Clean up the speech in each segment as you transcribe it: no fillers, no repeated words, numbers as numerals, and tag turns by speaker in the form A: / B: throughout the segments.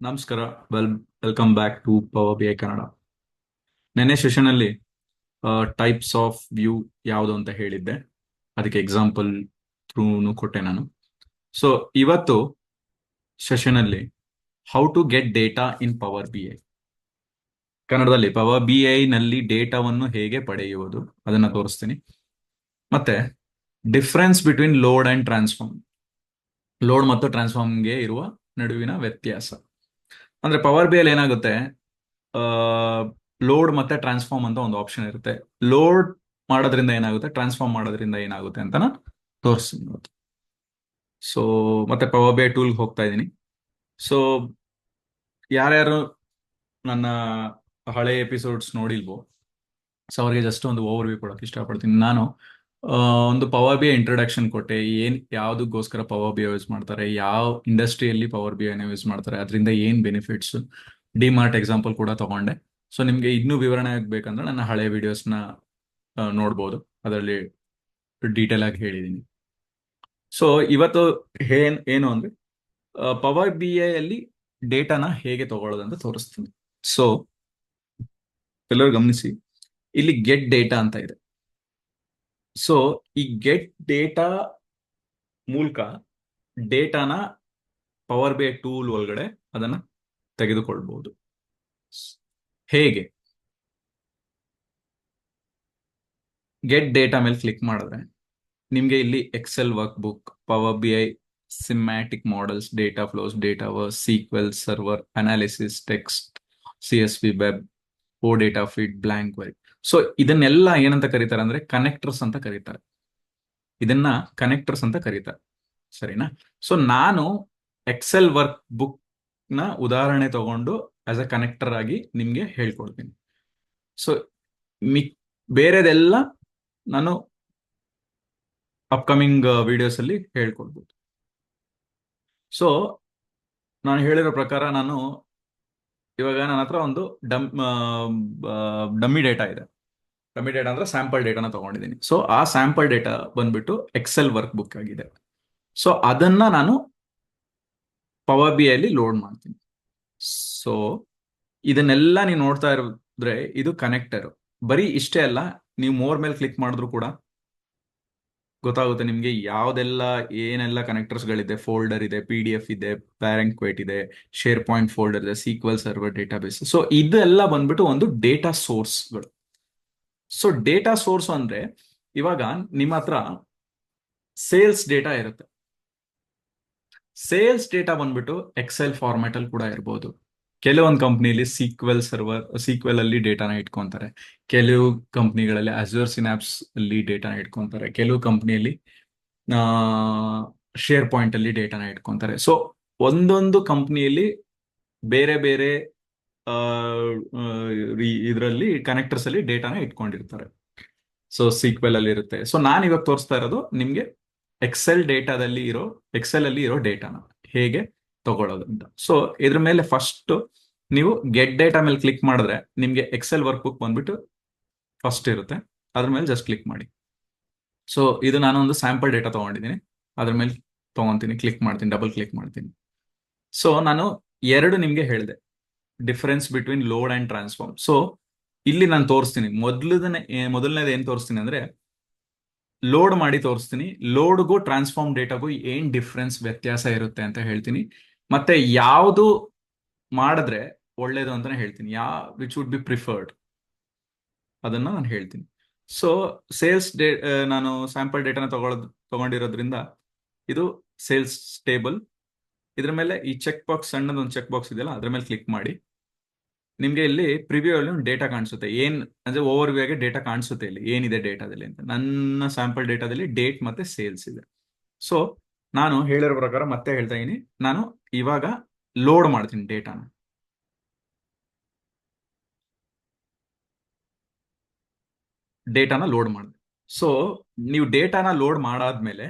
A: ನಮಸ್ಕಾರ. Well welcome back to power B I Kannada. ನೆನ್ನೆ session ಅಲ್ಲಿ ಟೈಪ್ಸ್ ಆಫ್ ವ್ಯೂ ಯಾವುದು ಅಂತ ಹೇಳಿದ್ದೆ. ಅದಕ್ಕೆ ಎಕ್ಸಾಂಪಲ್ ಥ್ರೂನು ಕೊಟ್ಟೆ ನಾನು. ಸೊ ಇವತ್ತು ಸೆಷನ್ ಅಲ್ಲಿ how to get data in power B I, ಕನ್ನಡದಲ್ಲಿ ಪವರ್ ಬಿ ಐ ನಲ್ಲಿ ಡೇಟಾವನ್ನು ಹೇಗೆ ಪಡೆಯುವುದು ಅದನ್ನ ತೋರಿಸ್ತೀನಿ. ಮತ್ತೆ difference between load and transform, load ಮತ್ತು ಟ್ರಾನ್ಸ್ಫಾರ್ಮ್ಗೆ ಇರುವ ನಡುವಿನ ವ್ಯತ್ಯಾಸ. ಅಂದ್ರೆ ಪವರ್ ಬಿ ಐ ಏನಾಗುತ್ತೆ, ಲೋಡ್ ಮತ್ತೆ ಟ್ರಾನ್ಸ್ಫಾರ್ಮ್ ಅಂತ ಒಂದು ಆಪ್ಷನ್ ಇರುತ್ತೆ. ಲೋಡ್ ಮಾಡೋದ್ರಿಂದ ಏನಾಗುತ್ತೆ, ಟ್ರಾನ್ಸ್ಫಾರ್ಮ್ ಮಾಡೋದ್ರಿಂದ ಏನಾಗುತ್ತೆ ಅಂತ ನಾನು ತೋರಿಸ್ತೀನಿ ಇವತ್ತು. ಸೊ ಮತ್ತೆ ಪವರ್ ಬಿ ಐ ಟೂಲ್ಗೆ ಹೋಗ್ತಾ ಇದ್ದೀನಿ. ಸೊ ಯಾರ್ಯಾರು ನನ್ನ ಹಳೆ ಎಪಿಸೋಡ್ಸ್ ನೋಡಿಲ್ವೋ, ಸೊ ಅವ್ರಿಗೆ ಜಸ್ಟ್ ಒಂದು ಓವರ್ ವ್ಯೂ ಕೊಡೋಕೆ ಇಷ್ಟಪಡ್ತೀನಿ. ನಾನು ಆ, ಒಂದು ಪವರ್ ಬಿ ಐ ಇಂಟ್ರೊಡಕ್ಷನ್ ಕೊಟ್ಟೆ. ಯಾವುದಕ್ಕೋಸ್ಕರ ಪವರ್ ಬಿ ಐ ಯೂಸ್ ಮಾಡ್ತಾರೆ, ಯಾವ ಇಂಡಸ್ಟ್ರಿಯಲ್ಲಿ ಪವರ್ ಬಿ ಐನ ಯೂಸ್ ಮಾಡ್ತಾರೆ, ಅದರಿಂದ ಏನ್ ಬೆನಿಫಿಟ್ಸ್, ಡಿಮಾರ್ಟ್ ಎಕ್ಸಾಂಪಲ್ ಕೂಡ ತಗೊಂಡೆ. ಸೊ ನಿಮ್ಗೆ ಇನ್ನೂ ವಿವರಣೆ ಆಗ್ಬೇಕಂದ್ರೆ ನನ್ನ ಹಳೆ ವಿಡಿಯೋಸ್ನ ನೋಡ್ಬೋದು, ಅದರಲ್ಲಿ ಡೀಟೇಲ್ ಆಗಿ ಹೇಳಿದ್ದೀನಿ. ಸೊ ಇವತ್ತು ಏನು ಅಂದ್ರೆ ಪವರ್ ಬಿ ಐ ಅಲ್ಲಿ ಡೇಟಾನ ಹೇಗೆ ತಗೊಳ್ಳೋದಂತ ತೋರಿಸ್ತೀನಿ. ಸೊ ಎಲ್ಲರೂ ಗಮನಿಸಿ, ಇಲ್ಲಿ ಗೆಟ್ ಡೇಟಾ ಅಂತ ಇದೆ. ಸೊ ಈ ಗೆಟ್ ಡೇಟಾ ಮೂಲಕ ಡೇಟಾನ ಪವರ್ ಬಿ ಐ ಟೂಲ್ ಒಳಗಡೆ ಅದನ್ನ ತೆಗೆದುಕೊಳ್ಬಹುದು. ಹೇಗೆ? ಗೆಟ್ ಡೇಟಾ ಮೇಲೆ ಕ್ಲಿಕ್ ಮಾಡಿದ್ರೆ ನಿಮ್ಗೆ ಇಲ್ಲಿ Excel workbook, power B I semantic models, data flows, dataverse, SQL server, analysis, text, C S V web, O data feed, blank why. So ಇದನ್ನೆಲ್ಲ ಏನಂತ ಕರೀತಾರೆ ಅಂದ್ರೆ ಕನೆಕ್ಟರ್ಸ್ ಅಂತ ಕರೀತಾರೆ. ಇದನ್ನ ಕನೆಕ್ಟರ್ಸ್ ಅಂತ ಕರೀತಾರೆ, ಸರಿನಾ? ಸೊ ನಾನು ಎಕ್ಸೆಲ್ ವರ್ಕ್ ಬುಕ್ ನ ಉದಾಹರಣೆ ತಗೊಂಡು ಆಸ್ ಅ ಕನೆಕ್ಟರ್ ಆಗಿ ನಿಮ್ಗೆ ಹೇಳ್ಕೊಡ್ತೀನಿ. ಸೊ ಮಿ ಬೇರೆದೆಲ್ಲ ನಾನು ಅಪ್ಕಮಿಂಗ್ ವಿಡಿಯೋಸ್ ಅಲ್ಲಿ ಹೇಳ್ಕೊಡ್ಬೋದು. ಸೊ ನಾನು ಹೇಳಿರೋ ಪ್ರಕಾರ ನಾನು ಇವಾಗ ನನ್ನ ಹತ್ರ ಒಂದು ಡಮ್ಮಿ ಡೇಟಾ ಇದೆ. ಡಮ್ಮಿ ಡೇಟಾ ಅಂದ್ರೆ ಸ್ಯಾಂಪಲ್ ಡೇಟಾನ ತಗೊಂಡಿದ್ದೀನಿ. ಸೊ ಆ ಸ್ಯಾಂಪಲ್ ಡೇಟಾ ಬಂದ್ಬಿಟ್ಟು ಎಕ್ಸೆಲ್ ವರ್ಕ್ ಬುಕ್ ಆಗಿದೆ. ಸೊ ಅದನ್ನ ನಾನು ಪವರ್ ಬಿ ಅಲ್ಲಿ ಲೋಡ್ ಮಾಡ್ತೀನಿ. ಸೊ ಇದನ್ನೆಲ್ಲ ನೀವು ನೋಡ್ತಾ ಇರೋದ್ರೆ ಇದು ಕನೆಕ್ಟರ್. ಬರೀ ಇಷ್ಟೇ ಅಲ್ಲ, ನೀವು ಮೋರ್ ಮೇಲೆ ಕ್ಲಿಕ್ ಮಾಡಿದ್ರು ಕೂಡ ಗೊತ್ತಾಗುತ್ತೆ ನಿಮ್ಗೆ ಯಾವ್ದೆಲ್ಲ ಏನೆಲ್ಲ ಕನೆಕ್ಟರ್ಸ್ ಗಳಿದೆ. ಫೋಲ್ಡರ್ ಇದೆ, ಪಿ ಡಿ ಎಫ್ ಇದೆ, ಪ್ಯಾರೆಂಕ್ವೇಟ್ ಇದೆ, ಶೇರ್ ಪಾಯಿಂಟ್ ಫೋಲ್ಡರ್ ಇದೆ, ಸೀಕ್ವೆಲ್ ಸರ್ವರ್, ಡೇಟಾಬೇಸ್. ಸೊ ಇದೆಲ್ಲ ಬಂದ್ಬಿಟ್ಟು ಒಂದು ಡೇಟಾ ಸೋರ್ಸ್ಗಳು. ಸೊ ಡೇಟಾ ಸೋರ್ಸ್ ಅಂದ್ರೆ ಇವಾಗ ನಿಮ್ಮ ಹತ್ರ ಸೇಲ್ಸ್ ಡೇಟಾ ಇರುತ್ತೆ. ಸೇಲ್ಸ್ ಡೇಟಾ ಬಂದ್ಬಿಟ್ಟು ಎಕ್ಸೆಲ್ ಫಾರ್ಮ್ಯಾಟ್ ಅಲ್ಲಿ ಕೂಡ ಇರ್ಬೋದು. ಕೆಲವೊಂದು ಕಂಪ್ನಿಲಿ ಸೀಕ್ವೆಲ್ ಅಲ್ಲಿ ಡೇಟಾನ ಇಟ್ಕೊಂತಾರೆ. ಕೆಲವು ಕಂಪ್ನಿಗಳಲ್ಲಿ ಅಜೂರ್ ಸಿನಾಪ್ಸ್ ಅಲ್ಲಿ ಡೇಟಾನ ಇಟ್ಕೊಂತಾರೆ. ಕೆಲವು ಕಂಪ್ನಿಯಲ್ಲಿ ಶೇರ್ ಪಾಯಿಂಟ್ ಅಲ್ಲಿ ಡೇಟಾನ ಇಟ್ಕೊಂತಾರೆ. ಸೊ ಒಂದೊಂದು ಕಂಪ್ನಿಯಲ್ಲಿ ಬೇರೆ ಬೇರೆ ಇದರಲ್ಲಿ ಕನೆಕ್ಟರ್ಸ್ ಅಲ್ಲಿ ಡೇಟಾನ ಇಟ್ಕೊಂಡಿರ್ತಾರೆ. ಸೊ ಸೀಕ್ವೆಲ್ ಅಲ್ಲಿ ಇರುತ್ತೆ. ಸೊ ನಾನು ಇವಾಗ ತೋರಿಸ್ತಾ ಇರೋದು ನಿಮ್ಗೆ ಎಕ್ಸೆಲ್ ಅಲ್ಲಿ ಇರೋ ಡೇಟಾನ ಹೇಗೆ ತಗೊಳ್ಳೋದು ಅಂತ. ಸೊ ಇದ್ರ ಮೇಲೆ ಫಸ್ಟ್ ನೀವು ಗೆಟ್ ಡೇಟಾ ಮೇಲೆ ಕ್ಲಿಕ್ ಮಾಡಿದ್ರೆ ನಿಮ್ಗೆ ಎಕ್ಸೆಲ್ ವರ್ಕ್ ಬುಕ್ ಬಂದ್ಬಿಟ್ಟು ಫಸ್ಟ್ ಇರುತ್ತೆ. ಅದ್ರ ಮೇಲೆ ಜಸ್ಟ್ ಕ್ಲಿಕ್ ಮಾಡಿ. ಸೊ ಇದು ನಾನು ಒಂದು ಸ್ಯಾಂಪಲ್ ಡೇಟಾ ತಗೊಂಡಿದ್ದೀನಿ, ಅದ್ರ ಮೇಲೆ ತಗೊಂತೀನಿ, ಕ್ಲಿಕ್ ಮಾಡ್ತೀನಿ, ಡಬಲ್ ಕ್ಲಿಕ್ ಮಾಡ್ತೀನಿ. ಸೊ ನಾನು ಎರಡು ನಿಮ್ಗೆ ಹೇಳಿದೆ, difference between load and transform. So ಇಲ್ಲಿ ನಾನು ತೋರಿಸ್ತೀನಿ. ಮೊದಲನೇದು ಏನ್ ತೋರಿಸ್ತೀನಿ ಅಂದ್ರೆ ಲೋಡ್ ಮಾಡಿ ತೋರಿಸ್ತೀನಿ. ಲೋಡ್ಗೂ ಟ್ರಾನ್ಸ್ಫಾರ್ಮ್ ಡೇಟಾಗೂ ಏನ್ ಡಿಫ್ರೆನ್ಸ್, ವ್ಯತ್ಯಾಸ ಇರುತ್ತೆ ಅಂತ ಹೇಳ್ತೀನಿ. ಮತ್ತೆ ಯಾವುದು ಮಾಡಿದ್ರೆ ಒಳ್ಳೇದು ಅಂತಾನೆ ಹೇಳ್ತೀನಿ, ವಿಚ್ ವುಡ್ ಬಿ ಪ್ರಿಫರ್ಡ್ ಅದನ್ನ ನಾನು ಹೇಳ್ತೀನಿ. ಸೊ ನಾನು ಸ್ಯಾಂಪಲ್ ಡೇಟಾನ ತಗೊಂಡಿರೋದ್ರಿಂದ ಇದು ಸೇಲ್ಸ್ ಟೇಬಲ್. ಇದ್ರ ಮೇಲೆ ಈ ಚೆಕ್ ಬಾಕ್ಸ್, ಸಣ್ಣದೊಂದು ಚೆಕ್ ಬಾಕ್ಸ್ ಇದೆಯಲ್ಲ, ಅದ್ರ ಮೇಲೆ ಕ್ಲಿಕ್ ಮಾಡಿ. ನಿಮ್ಗೆ ಇಲ್ಲಿ ಪ್ರಿವ್ಯೂ ಅಲ್ಲಿ ಒಂದು ಡೇಟಾ ಕಾಣಿಸುತ್ತೆ. ಏನ್ ಅಂದ್ರೆ ಓವರ್ ವ್ಯೂ ಆಗಿ ಡೇಟಾ ಕಾಣಿಸುತ್ತೆ ಇಲ್ಲಿ ಏನಿದೆ ಡೇಟಾದಲ್ಲಿ ಅಂತ. ನನ್ನ ಸ್ಯಾಂಪಲ್ ಡೇಟಾದಲ್ಲಿ ಡೇಟ್ ಮತ್ತೆ ಸೇಲ್ಸ್ ಇದೆ. ಸೊ ನಾನು ಹೇಳಿರೋ ಪ್ರಕಾರ ಮತ್ತೆ ಹೇಳ್ತಾ ಇದೀನಿ, ನಾನು ಇವಾಗ ಲೋಡ್ ಮಾಡ್ತೀನಿ ಡೇಟಾನ. ಲೋಡ್ ಮಾಡಿದೆ. ಸೊ ನೀವು ಡೇಟಾನ ಲೋಡ್ ಮಾಡಾದ್ಮೇಲೆ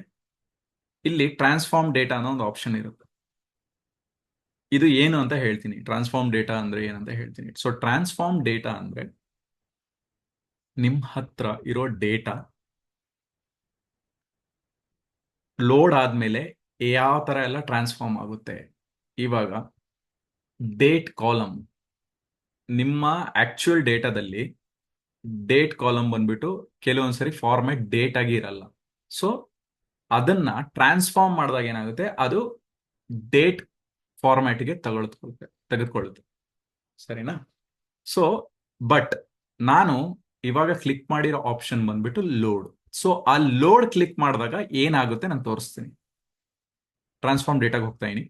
A: ಇಲ್ಲಿ ಟ್ರಾನ್ಸ್ಫಾರ್ಮ್ ಡೇಟಾ ಅನ್ನೋ ಒಂದು ಆಪ್ಷನ್ ಇರುತ್ತೆ. ಇದು ಏನು ಅಂತ ಹೇಳ್ತೀನಿ. ಟ್ರಾನ್ಸ್ಫಾರ್ಮ್ ಡೇಟಾ ಅಂದ್ರೆ ಏನಂತ ಹೇಳ್ತೀನಿ. ಸೊ ಟ್ರಾನ್ಸ್ಫಾರ್ಮ್ ಡೇಟಾ ಅಂದ್ರೆ ನಿಮ್ ಹತ್ರ ಇರೋ ಡೇಟಾ ಲೋಡ್ ಆದ್ಮೇಲೆ ಯಾವ ತರ ಎಲ್ಲ ಟ್ರಾನ್ಸ್ಫಾರ್ಮ್ ಆಗುತ್ತೆ. ಇವಾಗ ಡೇಟ್ ಕಾಲಮ್, ನಿಮ್ಮ ಆಕ್ಚುಯಲ್ ಡೇಟಾದಲ್ಲಿ ಡೇಟ್ ಕಾಲಮ್ ಬಂದ್ಬಿಟ್ಟು ಕೆಲವೊಂದ್ಸರಿ ಫಾರ್ಮ್ಯಾಟ್ ಡೇಟ್ ಆಗಿ ಇರಲ್ಲ. ಸೊ ಅದನ್ನ ಟ್ರಾನ್ಸ್ಫಾರ್ಮ್ ಮಾಡಿದಾಗ ಏನಾಗುತ್ತೆ, ಅದು ಡೇಟ್ ಫಾರ್ಮ್ಯಾಟ್ಗೆ ತೆಗೆದುಕೊಳ್ಳುತ್ತೆ. ಸರಿನಾ? ಸೊ ಬಟ್ ನಾನು ಇವಾಗ ಕ್ಲಿಕ್ ಮಾಡಿರೋ ಆಪ್ಷನ್ ಬಂದ್ಬಿಟ್ಟು ಲೋಡ್. ಸೊ ಆ ಲೋಡ್ ಕ್ಲಿಕ್ ಮಾಡಿದಾಗ ಏನಾಗುತ್ತೆ ನಾನು ತೋರಿಸ್ತೀನಿ. ಟ್ರಾನ್ಸ್ಫಾರ್ಮ್ ಡೇಟಾಗೆ ಹೋಗ್ತಾ ಇದೀನಿ.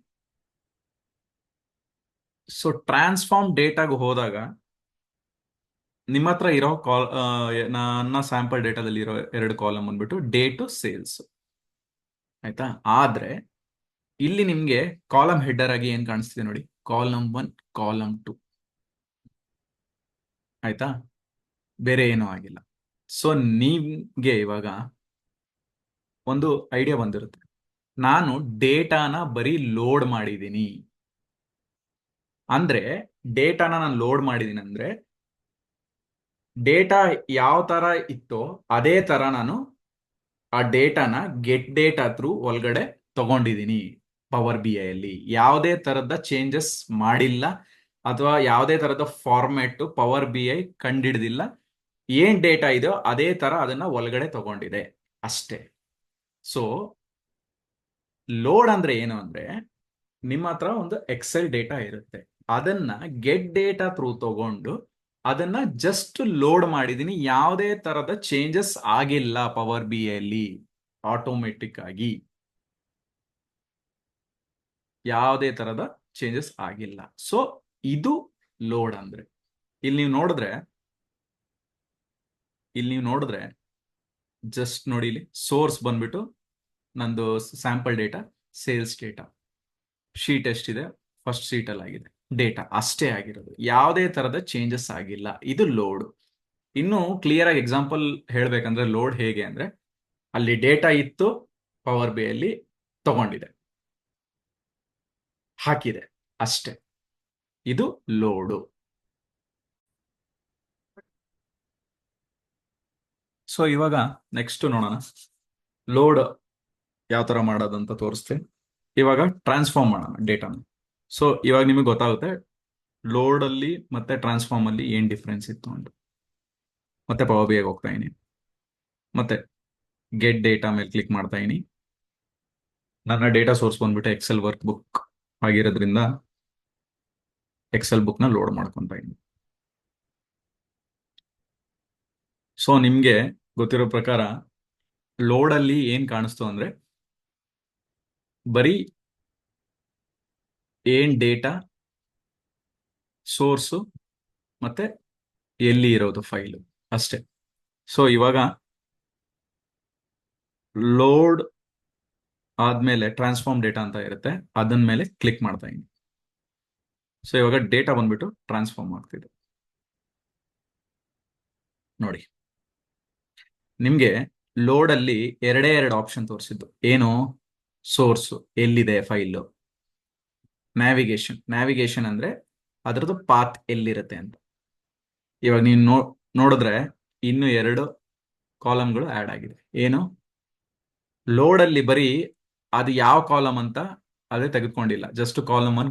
A: ಸೊ ಟ್ರಾನ್ಸ್ಫಾರ್ಮ್ ಡೇಟಾಗೆ ಹೋದಾಗ ನಿಮ್ಮ ಹತ್ರ ಇರೋ ನನ್ನ ಸ್ಯಾಂಪಲ್ ಡೇಟಾದಲ್ಲಿ ಇರೋ 2 ಕಾಲಮ್ ಬಂದ್ಬಿಟ್ಟು ಡೇಟು ಸೇಲ್ಸ್. ಆಯ್ತಾ? ಆದ್ರೆ ಇಲ್ಲಿ ನಿಮ್ಗೆ ಕಾಲಮ್ ಹೆಡರ್ ಆಗಿ ಏನ್ ಕಾಣಿಸ್ತಿದೆ ನೋಡಿ, ಕಾಲಮ್ 1, ಕಾಲಮ್ 2. ಆಯ್ತಾ? ಬೇರೆ ಏನೂ ಆಗಿಲ್ಲ. ಸೊ ನಿಮ್ಗೆ ಇವಾಗ ಒಂದು ಐಡಿಯಾ ಬಂದಿರುತ್ತೆ, ನಾನು ಡೇಟಾನ ಬರೀ ಲೋಡ್ ಮಾಡಿದ್ದೀನಿ ಅಂದ್ರೆ, ಡೇಟಾನ ನಾನು ಲೋಡ್ ಮಾಡಿದ್ದೀನಿ ಅಂದ್ರೆ ಡೇಟಾ ಯಾವ ತರ ಇತ್ತೋ ಅದೇ ತರ ನಾನು ಆ ಡೇಟಾನ ಗೆಟ್ ಡೇಟಾ ಥ್ರೂ ಒಳಗಡೆ ತಗೊಂಡಿದ್ದೀನಿ. ಪವರ್ ಬಿ ಐ ಅಲ್ಲಿ ಯಾವುದೇ ತರದ ಚೇಂಜಸ್ ಮಾಡಿಲ್ಲ, ಅಥವಾ ಯಾವುದೇ ತರದ ಫಾರ್ಮ್ಯಾಟ್ ಪವರ್ ಬಿ ಐ ಕಂಡಿಡ್ದಿಲ್ಲ. ಏನ್ ಡೇಟಾ ಇದೆಯೋ ಅದೇ ತರ ಅದನ್ನ ಒಳಗಡೆ ತಗೊಂಡಿದೆ ಅಷ್ಟೇ. ಸೊ ಲೋಡ್ ಅಂದ್ರೆ ಏನು ಅಂದ್ರೆ, ನಿಮ್ಮ ಹತ್ರ ಒಂದು ಎಕ್ಸೆಲ್ ಡೇಟಾ ಇರುತ್ತೆ, ಅದನ್ನ ಗೆಟ್ ಡೇಟಾ ಥ್ರೂ ತಗೊಂಡು ಅದನ್ನ ಜಸ್ಟ್ ಲೋಡ್ ಮಾಡಿದೀನಿ. ಯಾವುದೇ ತರದ ಚೇಂಜಸ್ ಆಗಿಲ್ಲ ಪವರ್ ಬಿ ಅಲ್ಲಿ, ಆಟೋಮೆಟಿಕ್ ಆಗಿ ಯಾವುದೇ ತರದ ಚೇಂಜಸ್ ಆಗಿಲ್ಲ. ಸೊ ಇದು ಲೋಡ್ ಅಂದ್ರೆ. ಇಲ್ಲಿ ನೀವು ನೋಡಿದ್ರೆ ಜಸ್ಟ್ ನೋಡಿ, ಇಲ್ಲಿ ಸೋರ್ಸ್ ಬಂದ್ಬಿಟ್ಟು ನಂದು sample data, sales data, sheet ಎಷ್ಟಿದೆ, ಫಸ್ಟ್ ಶೀಟ್ ಅಲ್ಲಿ ಆಗಿದೆ, ಡೇಟಾ ಅಷ್ಟೇ ಆಗಿರೋದು, ಯಾವುದೇ ತರದ ಚೇಂಜಸ್ ಆಗಿಲ್ಲ. ಇದು ಲೋಡ್. ಇನ್ನು ಕ್ಲಿಯರ್ ಆಗಿ ಎಕ್ಸಾಂಪಲ್ ಹೇಳ್ಬೇಕಂದ್ರೆ ಲೋಡ್ ಹೇಗೆ ಅಂದ್ರೆ, ಅಲ್ಲಿ ಡೇಟಾ ಇತ್ತು, ಪವರ್ ಬಿ ಅಲ್ಲಿ ತಗೊಂಡಿದೆ, ಹಾಕಿದೆ ಅಷ್ಟೇ. ಇದು ಲೋಡು. ಸೊ ಇವಾಗ ನೆಕ್ಸ್ಟ್ ನೋಡೋಣ ಲೋಡ್ ಯಾವ ತರ ಮಾಡೋದಂತ ತೋರಿಸ್ತೀನಿ. ಇವಾಗ ಟ್ರಾನ್ಸ್ಫಾರ್ಮ್ ಮಾಡೋಣ ಡೇಟಾನ. ಸೊ ಇವಾಗ ನಿಮಗೆ ಗೊತ್ತಾಗುತ್ತೆ ಲೋಡ್ ಅಲ್ಲಿ ಮತ್ತೆ ಟ್ರಾನ್ಸ್ಫಾರ್ಮ್ ಅಲ್ಲಿ ಏನ್ ಡಿಫ್ರೆನ್ಸ್ ಇತ್ತು ಅಂತ. ಮತ್ತೆ ಪವರ್ ಬಿ ಐಗೆ ಹೋಗ್ತಾ ಇದೀನಿ, ಮತ್ತೆ ಗೆಟ್ ಡೇಟಾ ಮೇಲೆ ಕ್ಲಿಕ್ ಮಾಡ್ತಾ ಇದೀನಿ. ನನ್ನ ಡೇಟಾ ಸೋರ್ಸ್ ಬಂದ್ಬಿಟ್ಟು ಎಕ್ಸೆಲ್ ವರ್ಕ್ ಬುಕ್ ಆಗಿರೋದ್ರಿಂದ ಎಕ್ಸೆಲ್ ಬುಕ್ ನ ಲೋಡ್ ಮಾಡ್ಕೊಂತ ಇದೀನಿ. ಸೊ ನಿಮ್ಗೆ ಗೊತ್ತಿರೋ ಪ್ರಕಾರ ಲೋಡ್ ಅಲ್ಲಿ ಏನ್ ಕಾಣಿಸ್ತು ಅಂದ್ರೆ, ಬರೀ ಏನ್ ಡೇಟಾ ಸೋರ್ಸು ಮತ್ತೆ ಎಲ್ಲಿ ಇರೋದು ಫೈಲು ಅಷ್ಟೇ. ಸೊ ಇವಾಗ ಲೋಡ್ ಆದ್ಮೇಲೆ ಟ್ರಾನ್ಸ್ಫಾರ್ಮ್ ಡೇಟಾ ಅಂತ ಇರುತ್ತೆ, ಅದನ್ನ ಮೇಲೆ ಕ್ಲಿಕ್ ಮಾಡ್ತಾ ಇದೀನಿ. ಸೊ ಇವಾಗ ಡೇಟಾ ಬಂದ್ಬಿಟ್ಟು ಟ್ರಾನ್ಸ್ಫಾರ್ಮ್ ಆಗ್ತಿದೆ ನೋಡಿ. ನಿಮ್ಗೆ ಲೋಡ್ ಅಲ್ಲಿ ಎರಡು ಆಪ್ಷನ್ ತೋರಿಸಿದ್ದು ಏನು, ಸೋರ್ಸ್ ಎಲ್ಲಿದೆ ಫೈಲು, ನ್ಯಾವಿಗೇಷನ್ ಅಂದ್ರೆ ಅದರದ್ದು ಪಾತ್ ಎಲ್ಲಿರುತ್ತೆ ಅಂತ. ಇವಾಗ ನೀವು ನೋಡಿದ್ರೆ ಇನ್ನು 2 ಕಾಲಮ್ಗಳು ಆಡ್ ಆಗಿದೆ. ಏನು, ಲೋಡ್ ಅಲ್ಲಿ ಬರೀ ಅದು ಯಾವ ಕಾಲಮ್ ಅಂತ ಅದೇ ತೆಗೆದುಕೊಂಡಿಲ್ಲ, ಜಸ್ಟ್ ಕಾಲಮ್ 1,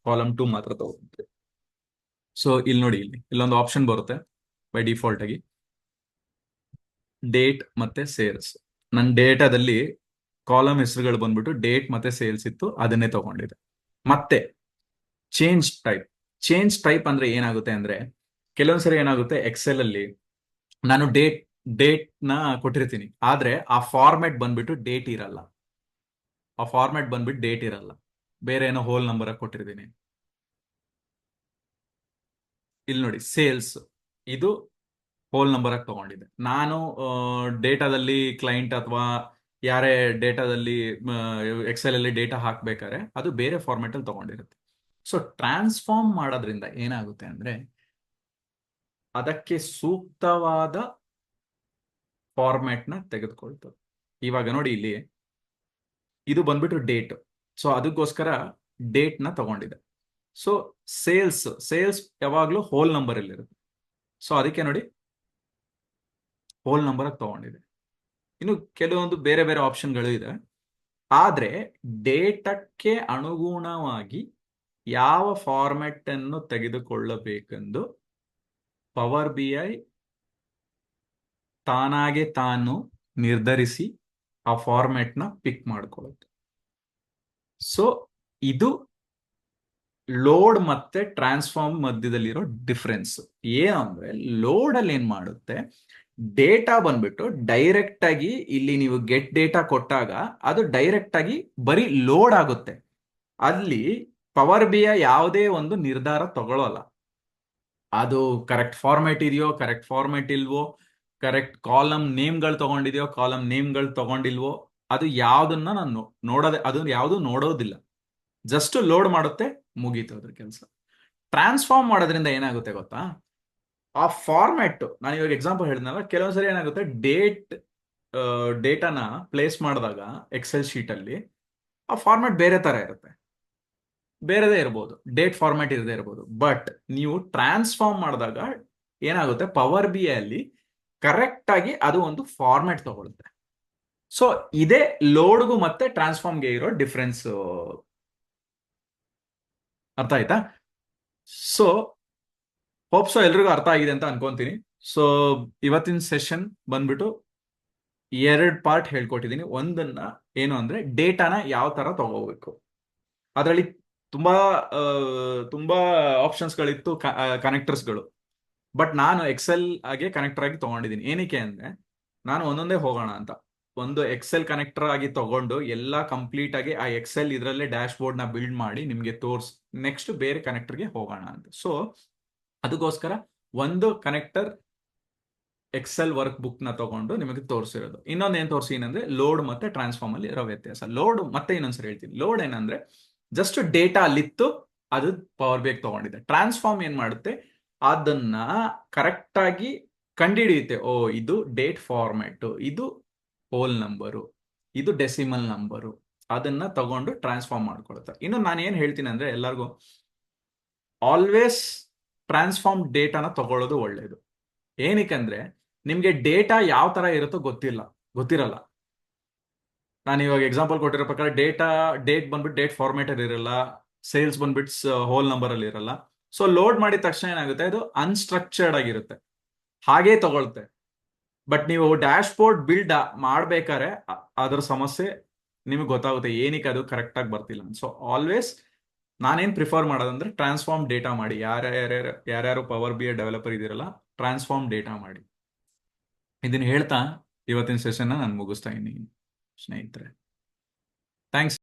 A: ಕಾಲಮ್ 2 ಮಾತ್ರ ತಗೊಂಡಿದೆ. ಸೊ ಇಲ್ಲಿ ನೋಡಿ, ಇಲ್ಲೊಂದು ಆಪ್ಷನ್ ಬರುತ್ತೆ ಬೈ ಡಿಫಾಲ್ಟ್ ಆಗಿ, ಡೇಟ್ ಮತ್ತೆ ಸೇಲ್ಸ್. ನನ್ನ ಡೇಟಾದಲ್ಲಿ ಕಾಲಮ್ ಹೆಸರುಗಳು ಬಂದ್ಬಿಟ್ಟು ಡೇಟ್ ಮತ್ತೆ ಸೇಲ್ಸ್ ಇತ್ತು, ಅದನ್ನೇ ತಗೊಂಡಿದೆ. ಮತ್ತೆ ಚೇಂಜ್ ಟೈಪ್ ಅಂದ್ರೆ ಏನಾಗುತ್ತೆ ಅಂದ್ರೆ, ಕೆಲವೊಂದ್ಸರಿ ಏನಾಗುತ್ತೆ ಎಕ್ಸೆಲ್ ಅಲ್ಲಿ ನಾನು ಡೇಟ್ ನ ಕೊಟ್ಟಿರ್ತೀನಿ, ಆದ್ರೆ ಆ ಫಾರ್ಮ್ಯಾಟ್ ಬಂದ್ಬಿಟ್ಟು ಡೇಟ್ ಇರಲ್ಲ. ಬೇರೆ ಏನೋ ಹೋಲ್ ನಂಬರ್ ಕೊಟ್ಟಿರ್ತೀನಿ. ಇಲ್ಲಿ ನೋಡಿ ಸೇಲ್ಸ್, ಇದು ಹೋಲ್ ನಂಬರ್ ಆಗಿ ತಗೊಂಡಿದೆ. ನಾನು ಡೇಟಾದಲ್ಲಿ ಕ್ಲೈಂಟ್ ಅಥವಾ ಯಾರೇ ಡೇಟಾದಲ್ಲಿ ಎಕ್ಸೆಲ್ ಅಲ್ಲಿ ಡೇಟಾ ಹಾಕ್ಬೇಕಾದ್ರೆ ಅದು ಬೇರೆ ಫಾರ್ಮೆಟ್ ಅಲ್ಲಿ ತಗೊಂಡಿರುತ್ತೆ. ಸೊ ಟ್ರಾನ್ಸ್ಫಾರ್ಮ್ ಮಾಡೋದ್ರಿಂದ ಏನಾಗುತ್ತೆ ಅಂದ್ರೆ, ಅದಕ್ಕೆ ಸೂಕ್ತವಾದ ಫಾರ್ಮ್ಯಾಟ್ ನ ತೆಗೆದುಕೊಳ್ತದೆ. ಇವಾಗ ನೋಡಿ ಇಲ್ಲಿ ಇದು ಬಂದ್ಬಿಟ್ಟು ಡೇಟ್, ಸೊ ಅದಕ್ಕೋಸ್ಕರ ಡೇಟ್ ನ ತಗೊಂಡಿದೆ. ಸೊ ಸೇಲ್ಸ್ ಯಾವಾಗ್ಲೂ ಹೋಲ್ ನಂಬರ್ ಅಲ್ಲಿ ಇರುತ್ತೆ, ಸೊ ಅದಕ್ಕೆ ನೋಡಿ ಹೋಲ್ ನಂಬರ್ ತಗೊಂಡಿದೆ. ಇನ್ನು ಕೆಲವೊಂದು ಬೇರೆ ಬೇರೆ ಆಪ್ಷನ್ಗಳು ಇದೆ, ಆದ್ರೆ ಡೇಟಕ್ಕೆ ಅನುಗುಣವಾಗಿ ಯಾವ ಫಾರ್ಮೆಟ್ ಅನ್ನು ತೆಗೆದುಕೊಳ್ಳಬೇಕೆಂದು ಪವರ್ ಬಿ ಐ ತಾನಾಗೆ ತಾನು ನಿರ್ಧರಿಸಿ ಆ ಫಾರ್ಮೆಟ್ ನ ಪಿಕ್ ಮಾಡ್ಕೊಳ್ಳುತ್ತೆ. ಸೊ ಇದು ಲೋಡ್ ಮತ್ತೆ ಟ್ರಾನ್ಸ್ಫಾರ್ಮ್ ಮಧ್ಯದಲ್ಲಿರೋ ಡಿಫ್ರೆನ್ಸ್. ಏನಂದ್ರೆ ಲೋಡ್ ಅಲ್ಲಿ ಏನ್ ಮಾಡುತ್ತೆ, ಡೇಟಾ ಬಂದ್ಬಿಟ್ಟು ಡೈರೆಕ್ಟ್ ಆಗಿ ಇಲ್ಲಿ ನೀವು ಗೆಟ್ ಡೇಟಾ ಕೊಟ್ಟಾಗ ಅದು ಡೈರೆಕ್ಟ್ ಆಗಿ ಬರೀ ಲೋಡ್ ಆಗುತ್ತೆ. ಅಲ್ಲಿ ಪವರ್ ಬಿ ಐ ಯಾವುದೇ ಒಂದು ನಿರ್ಧಾರ ತಗೊಳ್ಳೋಲ್ಲ. ಅದು ಕರೆಕ್ಟ್ ಫಾರ್ಮೆಟ್ ಇದೆಯೋ, ಕರೆಕ್ಟ್ ಫಾರ್ಮೆಟ್ ಇಲ್ವೋ, ಕರೆಕ್ಟ್ ಕಾಲಮ್ ನೇಮ್ಗಳು ತಗೊಂಡಿದೆಯೋ, ಕಾಲಮ್ ನೇಮ್ಗಳು ತಗೊಂಡಿಲ್ವೋ, ಅದು ಯಾವ್ದನ್ನ ನಾನು ನೋಡೋದೇ, ಅದು ಯಾವುದು ನೋಡೋದಿಲ್ಲ. ಜಸ್ಟ್ ಲೋಡ್ ಮಾಡುತ್ತೆ, ಮುಗೀತು ಅದ್ರ ಕೆಲಸ. ಟ್ರಾನ್ಸ್ಫಾರ್ಮ್ ಮಾಡೋದ್ರಿಂದ ಏನಾಗುತ್ತೆ ಗೊತ್ತಾ, ಆ ಫಾರ್ಮ್ಯಾಟ್ ನಾನು ಇವಾಗ ಎಕ್ಸಾಂಪಲ್ ಹೇಳಿದ್ನಲ್ಲ, ಕೆಲವೊಂದ್ಸರಿ ಏನಾಗುತ್ತೆ ಡೇಟಾನ ಪ್ಲೇಸ್ ಮಾಡಿದಾಗ ಎಕ್ಸೆಲ್ ಶೀಟ್ ಅಲ್ಲಿ ಆ ಫಾರ್ಮ್ಯಾಟ್ ಬೇರೆ ತರ ಇರುತ್ತೆ, ಬೇರೆದೇ ಇರ್ಬೋದು, ಡೇಟ್ ಫಾರ್ಮ್ಯಾಟ್ ಇರದೇ ಇರ್ಬೋದು. ಬಟ್ ನೀವು ಟ್ರಾನ್ಸ್ಫಾರ್ಮ್ ಮಾಡಿದಾಗ ಏನಾಗುತ್ತೆ, ಪವರ್ ಬಿ ಐ ಅಲ್ಲಿ ಕರೆಕ್ಟ್ ಆಗಿ ಅದು ಒಂದು ಫಾರ್ಮ್ಯಾಟ್ ತಗೊಳುತ್ತೆ. ಸೊ ಇದೇ ಲೋಡ್ಗೂ ಮತ್ತೆ ಟ್ರಾನ್ಸ್ಫಾರ್ಮ್ಗೆ ಇರೋ ಡಿಫ್ರೆನ್ಸ್. ಅರ್ಥ ಆಯ್ತಾ? ಸೊ ಹೋಪ್ಸೋ ಎಲ್ರಿಗೂ ಅರ್ಥ ಆಗಿದೆ ಅಂತ ಅನ್ಕೊಂತೀನಿ. ಸೊ ಇವತ್ತಿನ ಸೆಷನ್ ಬಂದ್ಬಿಟ್ಟು 2 ಪಾರ್ಟ್ ಹೇಳ್ಕೊಟ್ಟಿದ್ದೀನಿ. ಒಂದನ್ನ ಏನು ಅಂದ್ರೆ ಡೇಟಾನ ಯಾವ ತರ ತಗೋಬೇಕು. ಅದರಲ್ಲಿ ತುಂಬಾ ತುಂಬಾ ಆಪ್ಷನ್ಸ್ಗಳಿತ್ತು, ಕನೆಕ್ಟರ್ಸ್ಗಳು. ಬಟ್ ನಾನು ಎಕ್ಸೆಲ್ ಆಗಿ ಕನೆಕ್ಟರ್ ಆಗಿ ತಗೊಂಡಿದ್ದೀನಿ. ಏನಕ್ಕೆ ಅಂದ್ರೆ ನಾನು ಒಂದೊಂದೇ ಹೋಗೋಣ ಅಂತ. ಒಂದು ಎಕ್ಸೆಲ್ ಕನೆಕ್ಟರ್ ಆಗಿ ತಗೊಂಡು ಎಲ್ಲ ಕಂಪ್ಲೀಟ್ ಆಗಿ ಆ ಎಕ್ಸೆಲ್ ಇದರಲ್ಲೇ ಡ್ಯಾಶ್ ಬೋರ್ಡ್ ನ ಬಿಲ್ಡ್ ಮಾಡಿ ನಿಮ್ಗೆ ನೆಕ್ಸ್ಟ್ ಬೇರೆ ಕನೆಕ್ಟರ್ಗೆ ಹೋಗೋಣ ಅಂತ. ಸೊ ಅದಕ್ಕೋಸ್ಕರ ಒಂದು ಕನೆಕ್ಟರ್ ಎಕ್ಸೆಲ್ ವರ್ಕ್ ಬುಕ್ ನ ತಗೊಂಡು ನಿಮಗೆ ತೋರಿಸಿರೋದು. ಇನ್ನೊಂದು ಏನ್ ತೋರಿಸಿನಂದ್ರೆ ಲೋಡ್ ಮತ್ತೆ ಟ್ರಾನ್ಸ್ಫಾರ್ಮ್ ಅಲ್ಲಿ ಇರೋ ವ್ಯತ್ಯಾಸ. ಲೋಡ್ ಮತ್ತೆ ಇನ್ನೊಂದ್ಸರಿ ಹೇಳ್ತೀನಿ, ಲೋಡ್ ಏನಂದ್ರೆ ಜಸ್ಟ್ ಡೇಟಾ ಅಲ್ಲಿತ್ತು, ಅದು ಪವರ್ ಬೇಕ್ ತಗೊಂಡಿದೆ. ಟ್ರಾನ್ಸ್ಫಾರ್ಮ್ ಏನ್ ಮಾಡುತ್ತೆ, ಅದನ್ನ ಕರೆಕ್ಟ್ ಆಗಿ ಕಂಡುಹಿಡಿಯುತ್ತೆ. ಓ ಇದು ಡೇಟ್ ಫಾರ್ಮ್ಯಾಟ್, ಇದು ಹೋಲ್ ನಂಬರು, ಇದು ಡೆಸಿಮಲ್ ನಂಬರು, ಅದನ್ನ ತಗೊಂಡು ಟ್ರಾನ್ಸ್ಫಾರ್ಮ್ ಮಾಡ್ಕೊಳುತ್ತೆ. ಇನ್ನು ನಾನು ಏನ್ ಹೇಳ್ತೀನಿ ಅಂದ್ರೆ ಎಲ್ಲರಿಗೂ ಆಲ್ವೇಸ್ ಟ್ರಾನ್ಸ್ಫಾರ್ಮ್ ಡೇಟಾನ ತಗೊಳ್ಳೋದು ಒಳ್ಳೇದು. ಏನಕ್ಕಂದ್ರೆ ನಿಮ್ಗೆ ಡೇಟಾ ಯಾವ ತರ ಇರುತ್ತೋ ಗೊತ್ತಿರಲ್ಲ. ನಾನು ಇವಾಗ ಎಕ್ಸಾಂಪಲ್ ಕೊಟ್ಟಿರೋ ಪ್ರಕಾರ ಡೇಟ್ ಬಂದ್ಬಿಟ್ಟು ಡೇಟ್ ಫಾರ್ಮ್ಯಾಟ್ ಅಲ್ಲಿ ಇರಲ್ಲ, ಸೇಲ್ಸ್ ಬಂದ್ಬಿಟ್ಟು ಹೋಲ್ ನಂಬರ್ ಅಲ್ಲಿ ಇರಲ್ಲ. ಸೊ ಲೋಡ್ ಮಾಡಿದ ತಕ್ಷಣ ಏನಾಗುತ್ತೆ, ಇದು ಅನ್ಸ್ಟ್ರಕ್ಚರ್ಡ್ ಆಗಿರುತ್ತೆ, ಹಾಗೇ ತಗೊಳುತ್ತೆ. ಬಟ್ ನೀವು ಡ್ಯಾಶ್ ಬೋರ್ಡ್ ಬಿಲ್ಡ್ ಮಾಡ್ಬೇಕಾದ್ರೆ ಅದರ ಸಮಸ್ಯೆ ನಿಮಗೆ ಗೊತ್ತಾಗುತ್ತೆ, ಏನಕ್ಕೆ ಅದು ಕರೆಕ್ಟ್ ಆಗಿ ಬರ್ತಿಲ್ಲ. ಸೊ ಆಲ್ವೇಸ್ ನಾನೇನ್ ಪ್ರಿಫರ್ ಮಾಡೋದಂದ್ರೆ ಟ್ರಾನ್ಸ್ಫಾರ್ಮ್ ಡೇಟಾ ಮಾಡಿ. ಯಾರ್ಯಾರು ಪವರ್ ಬಿ ಐ ಡೆವಲಪರ್ ಇದಿರಲ್ಲ, ಟ್ರಾನ್ಸ್ಫಾರ್ಮ್ ಡೇಟಾ ಮಾಡಿ. ಇದನ್ನ ಹೇಳ್ತಾ ಇವತ್ತಿನ ಸೆಷನ್ ನಾನು ಮುಗಿಸ್ತಾ ಇದ್ದೀನಿ ಸ್ನೇಹಿತರೆ. ಥ್ಯಾಂಕ್ಸ್.